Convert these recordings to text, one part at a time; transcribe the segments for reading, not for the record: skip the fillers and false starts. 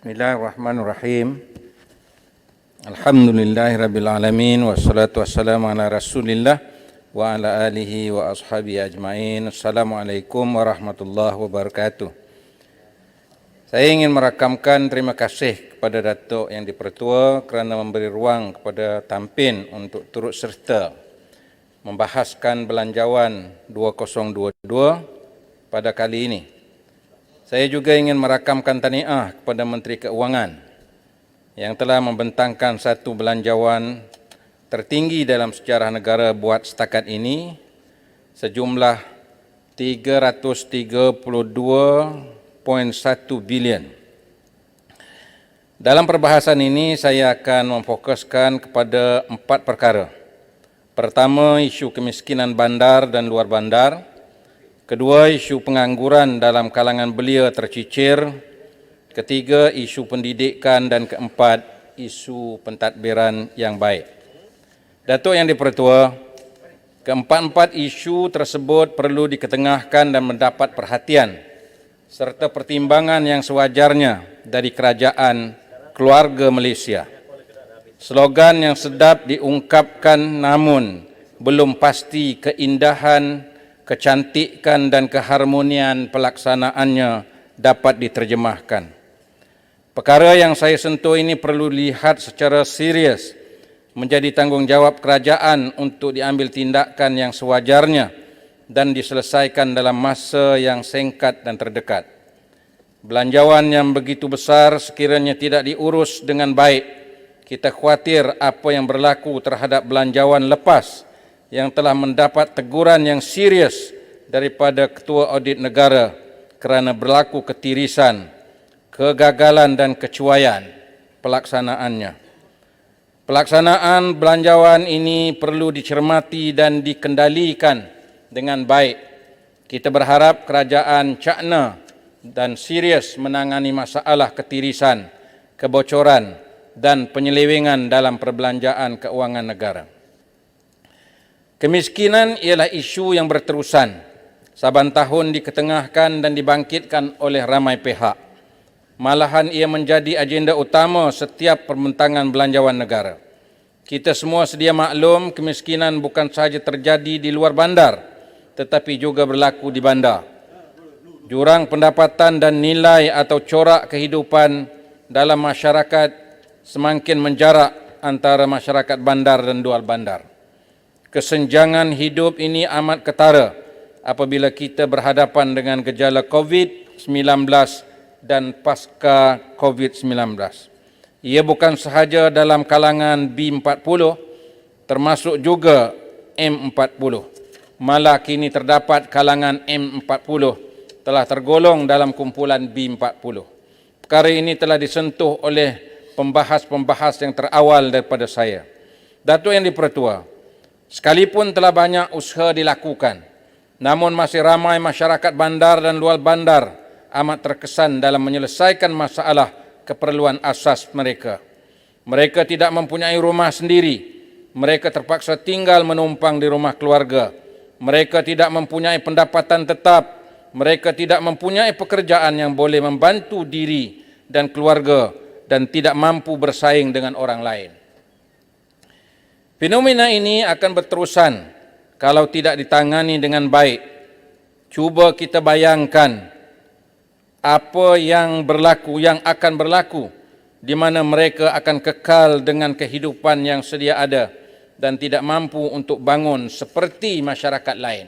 Bismillahirrahmanirrahim. Alhamdulillahirrabbilalamin. Wassalatu wassalamu ala rasulillah wa ala alihi wa ashabihi ajma'in. Assalamualaikum warahmatullahi wabarakatuh. Saya ingin merakamkan terima kasih kepada Datuk Yang di-Pertua kerana memberi ruang kepada Tampin untuk turut serta membahaskan belanjawan 2022 pada kali ini. Saya juga ingin merakamkan tahniah kepada Menteri Keuangan yang telah membentangkan satu belanjawan tertinggi dalam sejarah negara buat setakat ini sejumlah 332.1 bilion. Dalam perbahasan ini saya akan memfokuskan kepada 4 perkara. Pertama, isu kemiskinan bandar dan luar bandar. Kedua, isu pengangguran dalam kalangan belia tercicir. Ketiga, isu pendidikan. Dan keempat, isu pentadbiran yang baik. Datuk Yang di-Pertua, keempat-empat isu tersebut perlu diketengahkan dan mendapat perhatian serta pertimbangan yang sewajarnya dari kerajaan keluarga Malaysia. Slogan yang sedap diungkapkan namun belum pasti keindahan, kecantikan dan keharmonian pelaksanaannya dapat diterjemahkan. Perkara yang saya sentuh ini perlu dilihat secara serius menjadi tanggungjawab kerajaan untuk diambil tindakan yang sewajarnya dan diselesaikan dalam masa yang singkat dan terdekat. Belanjawan yang begitu besar sekiranya tidak diurus dengan baik, kita khawatir apa yang berlaku terhadap belanjawan lepas yang telah mendapat teguran yang serius daripada Ketua Audit Negara kerana berlaku ketirisan, kegagalan dan kecuaian pelaksanaannya. Pelaksanaan belanjawan ini perlu dicermati dan dikendalikan dengan baik. Kita berharap kerajaan cakna dan serius menangani masalah ketirisan, kebocoran dan penyelewengan dalam perbelanjaan keuangan negara. Kemiskinan ialah isu yang berterusan, saban tahun diketengahkan dan dibangkitkan oleh ramai pihak. Malahan ia menjadi agenda utama setiap perbentangan belanjawan negara. Kita semua sedia maklum kemiskinan bukan sahaja terjadi di luar bandar, tetapi juga berlaku di bandar. Jurang pendapatan dan nilai atau corak kehidupan dalam masyarakat semakin menjarak antara masyarakat bandar dan luar bandar. Kesenjangan hidup ini amat ketara apabila kita berhadapan dengan gejala COVID-19 dan pasca COVID-19. Ia bukan sahaja dalam kalangan B40, termasuk juga M40. Malah kini terdapat kalangan M40 telah tergolong dalam kumpulan B40. Perkara ini telah disentuh oleh pembahas-pembahas yang terawal daripada saya. Datuk Yang di-Pertua, sekalipun telah banyak usaha dilakukan, namun masih ramai masyarakat bandar dan luar bandar amat terkesan dalam menyelesaikan masalah keperluan asas mereka. Mereka tidak mempunyai rumah sendiri. Mereka terpaksa tinggal menumpang di rumah keluarga. Mereka tidak mempunyai pendapatan tetap. Mereka tidak mempunyai pekerjaan yang boleh membantu diri dan keluarga dan tidak mampu bersaing dengan orang lain. Fenomena ini akan berterusan kalau tidak ditangani dengan baik. Cuba kita bayangkan apa yang akan berlaku di mana mereka akan kekal dengan kehidupan yang sedia ada dan tidak mampu untuk bangun seperti masyarakat lain.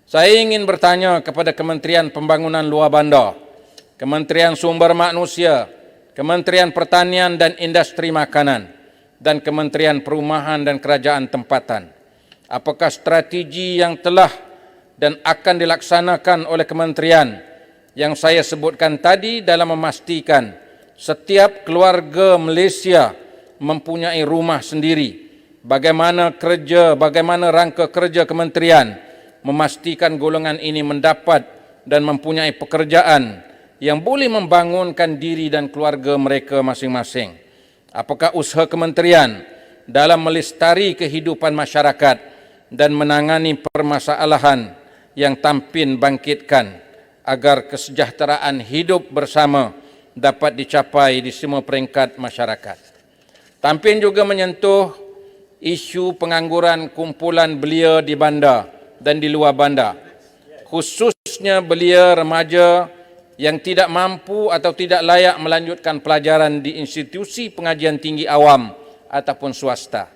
Saya ingin bertanya kepada Kementerian Pembangunan Luar Bandar, Kementerian Sumber Manusia, Kementerian Pertanian dan Industri Makanan, dan Kementerian Perumahan dan Kerajaan Tempatan. Apakah strategi yang telah dan akan dilaksanakan oleh kementerian yang saya sebutkan tadi dalam memastikan setiap keluarga Malaysia mempunyai rumah sendiri? Bagaimana rangka kerja kementerian memastikan golongan ini mendapat dan mempunyai pekerjaan yang boleh membangunkan diri dan keluarga mereka masing-masing? Apakah usaha kementerian dalam melestari kehidupan masyarakat dan menangani permasalahan yang Tampin bangkitkan agar kesejahteraan hidup bersama dapat dicapai di semua peringkat masyarakat. Tampin juga menyentuh isu pengangguran kumpulan belia di bandar dan di luar bandar, khususnya belia remaja yang tidak mampu atau tidak layak melanjutkan pelajaran di institusi pengajian tinggi awam ataupun swasta.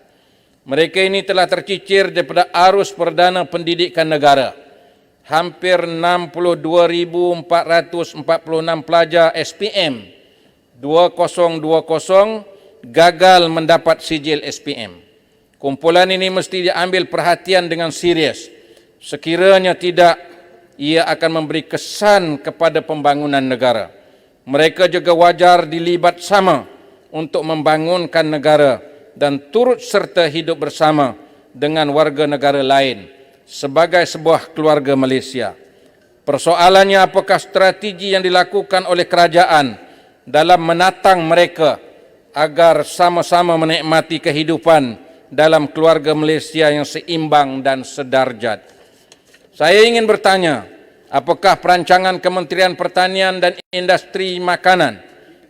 Mereka ini telah tercicir daripada arus perdana pendidikan negara. Hampir 62,446 pelajar SPM 2020 gagal mendapat sijil SPM. Kumpulan ini mesti diambil perhatian dengan serius. Sekiranya tidak, ia akan memberi kesan kepada pembangunan negara. Mereka juga wajar dilibat sama untuk membangunkan negara dan turut serta hidup bersama dengan warga negara lain sebagai sebuah keluarga Malaysia. Persoalannya, apakah strategi yang dilakukan oleh kerajaan dalam menatang mereka agar sama-sama menikmati kehidupan dalam keluarga Malaysia yang seimbang dan sedarjat? Saya ingin bertanya, apakah perancangan Kementerian Pertanian dan Industri Makanan,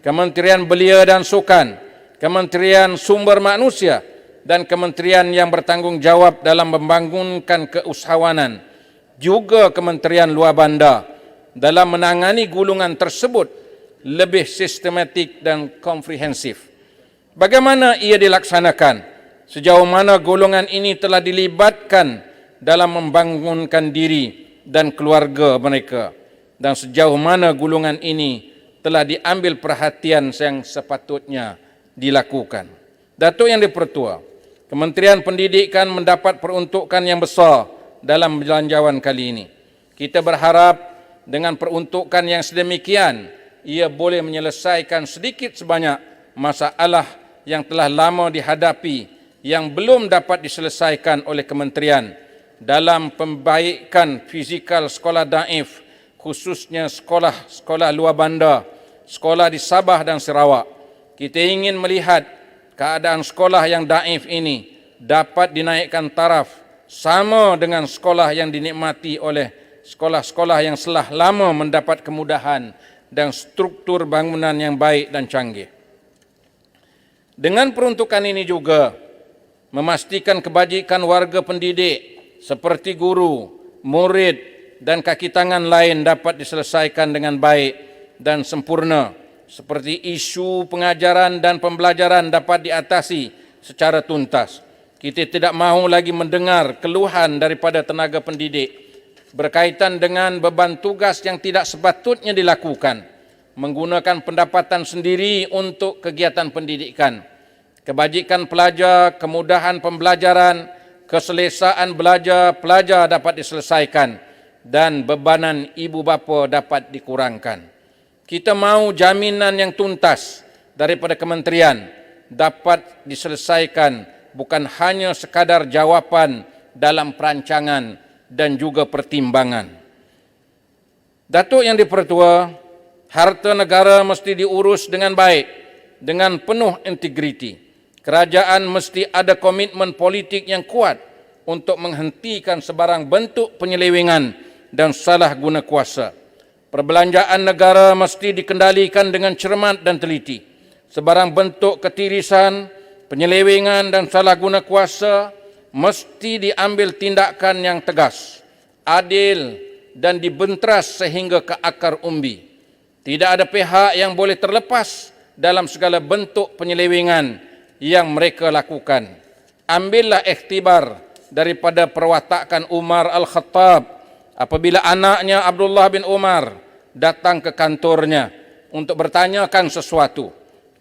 Kementerian Belia dan Sukan, Kementerian Sumber Manusia dan kementerian yang bertanggungjawab dalam membangunkan keusahawanan, juga Kementerian Luar Bandar dalam menangani gulungan tersebut lebih sistematik dan komprehensif? Bagaimana ia dilaksanakan? Sejauh mana golongan ini telah dilibatkan dalam membangunkan diri dan keluarga mereka? Dan sejauh mana golongan ini telah diambil perhatian yang sepatutnya dilakukan? Datuk Yang di-Pertua, Kementerian Pendidikan mendapat peruntukan yang besar dalam belanjawan kali ini. Kita berharap dengan peruntukan yang sedemikian, ia boleh menyelesaikan sedikit sebanyak masalah yang telah lama dihadapi yang belum dapat diselesaikan oleh kementerian dalam pembaikan fizikal sekolah daif, khususnya sekolah luar bandar, sekolah di Sabah dan Sarawak. Kita ingin melihat keadaan sekolah yang daif ini dapat dinaikkan taraf sama dengan sekolah yang dinikmati oleh sekolah-sekolah yang telah lama mendapat kemudahan dan struktur bangunan yang baik dan canggih. Dengan peruntukan ini juga memastikan kebajikan warga pendidik seperti guru, murid dan kaki tangan lain dapat diselesaikan dengan baik dan sempurna, seperti isu pengajaran dan pembelajaran dapat diatasi secara tuntas. Kita tidak mahu lagi mendengar keluhan daripada tenaga pendidik berkaitan dengan beban tugas yang tidak sepatutnya dilakukan, menggunakan pendapatan sendiri untuk kegiatan pendidikan. Kebajikan pelajar, kemudahan pembelajaran, keselesaan belajar pelajar dapat diselesaikan dan bebanan ibu bapa dapat dikurangkan. Kita mahu jaminan yang tuntas daripada kementerian dapat diselesaikan, bukan hanya sekadar jawapan dalam perancangan dan juga pertimbangan. Datuk Yang di-Pertua, harta negara mesti diurus dengan baik, dengan penuh integriti. Kerajaan mesti ada komitmen politik yang kuat untuk menghentikan sebarang bentuk penyelewengan dan salah guna kuasa. Perbelanjaan negara mesti dikendalikan dengan cermat dan teliti. Sebarang bentuk ketirisan, penyelewengan dan salah guna kuasa mesti diambil tindakan yang tegas, adil dan dibenteras sehingga ke akar umbi. Tidak ada pihak yang boleh terlepas dalam segala bentuk penyelewengan yang mereka lakukan. Ambillah iktibar daripada perwatakan Umar Al-Khattab apabila anaknya Abdullah bin Umar datang ke kantornya untuk bertanyakan sesuatu.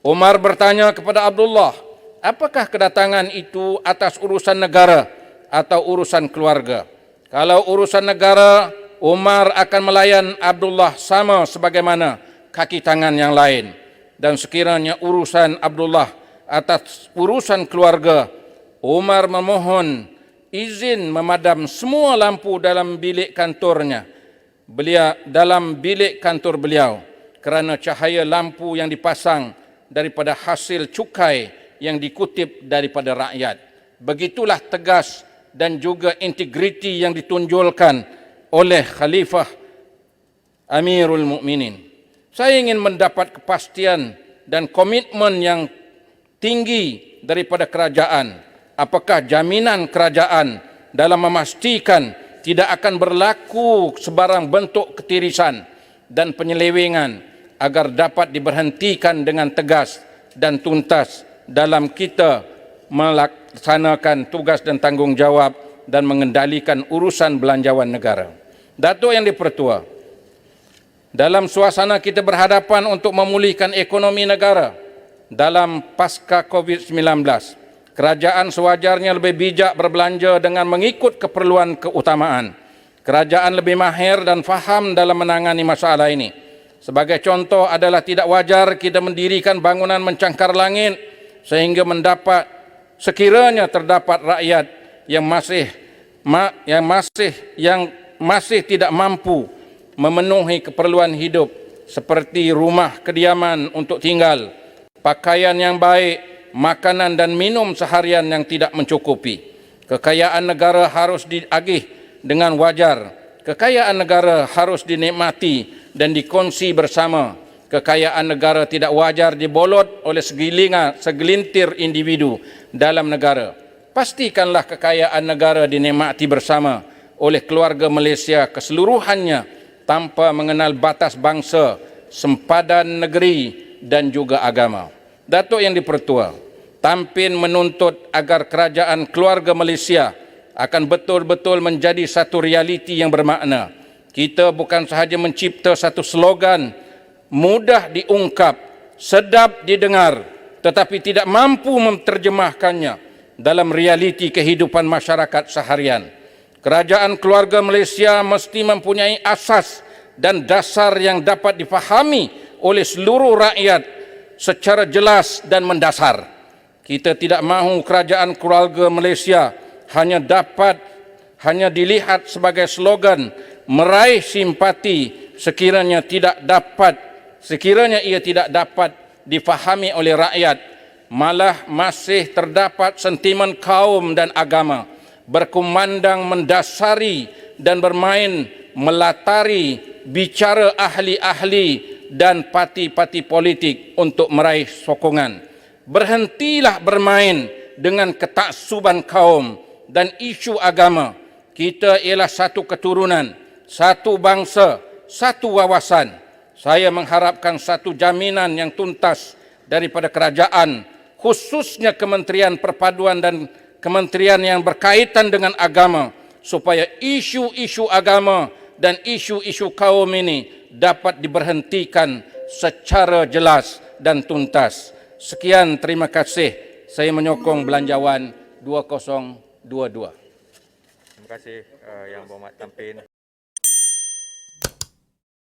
Umar bertanya kepada Abdullah, apakah kedatangan itu atas urusan negara atau urusan keluarga? Kalau urusan negara, Umar akan melayan Abdullah sama sebagaimana kaki tangan yang lain. Dan sekiranya urusan Abdullah atas urusan keluarga, Umar memohon izin memadam semua lampu dalam bilik kantornya, dalam bilik kantor beliau, kerana cahaya lampu yang dipasang daripada hasil cukai yang dikutip daripada rakyat. Begitulah tegas dan juga integriti yang ditunjulkan oleh Khalifah Amirul Mukminin. Saya ingin mendapat kepastian dan komitmen yang tinggi daripada kerajaan. Apakah jaminan kerajaan dalam memastikan tidak akan berlaku sebarang bentuk ketirisan dan penyelewengan agar dapat diberhentikan dengan tegas dan tuntas dalam kita melaksanakan tugas dan tanggungjawab dan mengendalikan urusan belanjawan negara. Datuk Yang di-Pertua, dalam suasana kita berhadapan untuk memulihkan ekonomi negara dalam pasca COVID-19, kerajaan sewajarnya lebih bijak berbelanja dengan mengikut keperluan keutamaan. Kerajaan lebih mahir dan faham dalam menangani masalah ini. Sebagai contoh adalah tidak wajar kita mendirikan bangunan mencangkar langit sehingga sekiranya terdapat rakyat yang masih tidak mampu memenuhi keperluan hidup seperti rumah kediaman untuk tinggal, pakaian yang baik, makanan dan minum seharian yang tidak mencukupi. Kekayaan negara harus diagih dengan wajar. Kekayaan negara harus dinikmati dan dikongsi bersama. Kekayaan negara tidak wajar dibolot oleh segelintir individu dalam negara. Pastikanlah kekayaan negara dinikmati bersama oleh keluarga Malaysia keseluruhannya tanpa mengenal batas bangsa, sempadan negeri dan juga agama. Datuk Yang di-Pertua, Tampin menuntut agar kerajaan keluarga Malaysia akan betul-betul menjadi satu realiti yang bermakna. Kita bukan sahaja mencipta satu slogan mudah diungkap, sedap didengar, tetapi tidak mampu menerjemahkannya dalam realiti kehidupan masyarakat seharian. Kerajaan keluarga Malaysia mesti mempunyai asas dan dasar yang dapat difahami oleh seluruh rakyat secara jelas dan mendasar. Kita tidak mahu kerajaan keluarga Malaysia hanya dilihat sebagai slogan meraih simpati sekiranya ia tidak dapat difahami oleh rakyat, malah masih terdapat sentimen kaum dan agama berkumandang mendasari dan bermain melatari bicara ahli-ahli dan parti-parti politik untuk meraih sokongan. Berhentilah bermain dengan ketaksuban kaum dan isu agama. Kita ialah satu keturunan, satu bangsa, satu wawasan. Saya mengharapkan satu jaminan yang tuntas daripada kerajaan, khususnya Kementerian Perpaduan dan kementerian yang berkaitan dengan agama, supaya isu-isu agama dan isu-isu kaum ini dapat diberhentikan secara jelas dan tuntas. Sekian, terima kasih. Saya menyokong Belanjawan 2022. Terima kasih Yang Berhormat Tampin.